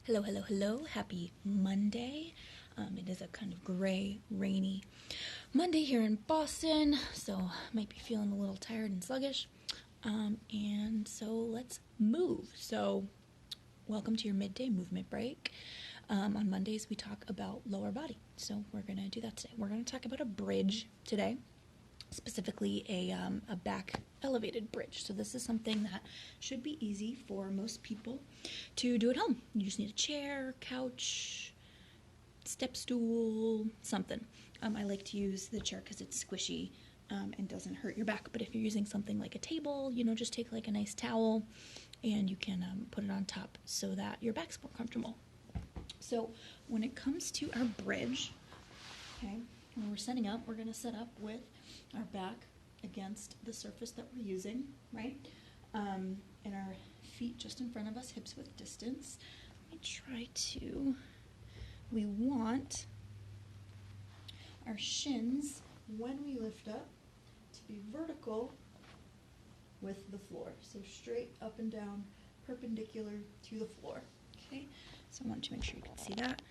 Hello, hello, hello. Happy Monday. It is a kind of gray, rainy Monday here in Boston, so might be feeling a little tired and sluggish. And so let's move. So welcome to your midday movement break. On Mondays we talk about lower body, so we're going to do that today. We're going to talk about a bridge today, specifically a back elevated bridge. So this is something that should be easy for most people to do at home. You just need a chair, couch, step stool, something. I like to use the chair because it's squishy and doesn't hurt your back. But if you're using something like a table, just take like a nice towel and you can put it on top so that your back's more comfortable. So when it comes to our bridge, okay, when we're setting up, we're going to set up with our back against the surface that we're using, right? And our feet just in front of us, hips width distance. We want our shins, when we lift up, to be vertical with the floor. So straight up and down, perpendicular to the floor. Okay, so I want to make sure you can see that.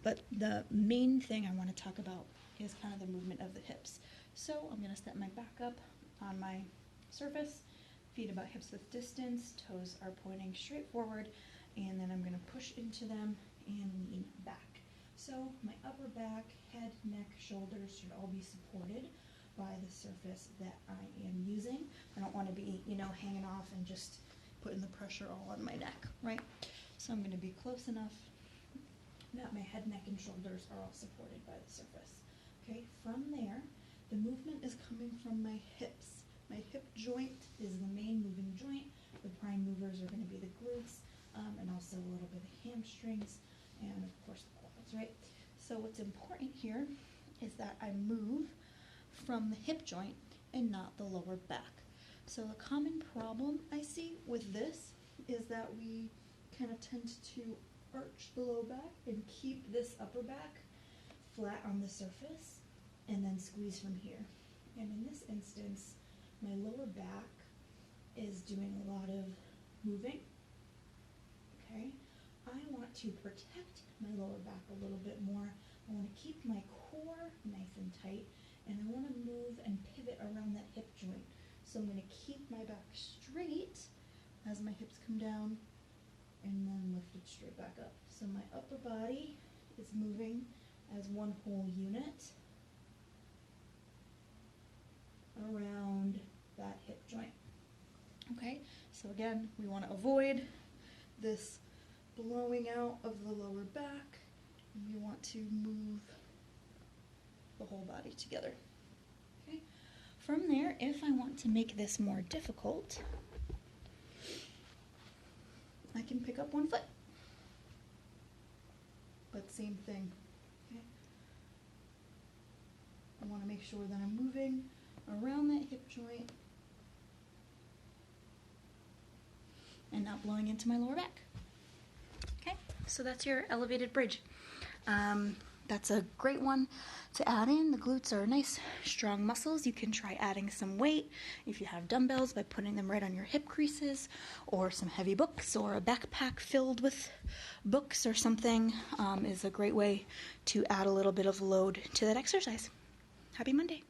But the main thing I want to talk about is kind of the movement of the hips. So I'm going to set my back up on my surface, feet about hips width distance, toes are pointing straight forward, and then I'm going to push into them and lean back. So my upper back, head, neck, shoulders should all be supported by the surface that I am using. I don't want to be, hanging off and just putting the pressure all on my neck, right? So I'm going to be close enough that my head, neck, and shoulders are all supported by the surface. Okay, from there, the movement is coming from my hips. My hip joint is the main moving joint. The prime movers are going to be the glutes and also a little bit of the hamstrings and, of course, the quads, right? So what's important here is that I move from the hip joint and not the lower back. So the common problem I see with this is that we kind of tend to arch the low back and keep this upper back flat on the surface and then squeeze from here. And in this instance, my lower back is doing a lot of moving. Okay, I want to protect my lower back a little bit more. I want to keep my core nice and tight, and I want to move and pivot around that hip joint. So I'm going to keep my back straight as my hips come down and then lift it straight back up. So my upper body is moving as one whole unit around that hip joint. Okay, so again, we want to avoid this blowing out of the lower back, and we want to move the whole body together. Okay, from there, if I want to make this more difficult, I can pick up one foot, but same thing. Okay, I want to make sure that I'm moving around that hip joint and not blowing into my lower back. Okay, so that's your elevated bridge. That's a great one to add in. The glutes are nice, strong muscles. You can try adding some weight if you have dumbbells by putting them right on your hip creases, or some heavy books, or a backpack filled with books or something is a great way to add a little bit of load to that exercise. Happy Monday.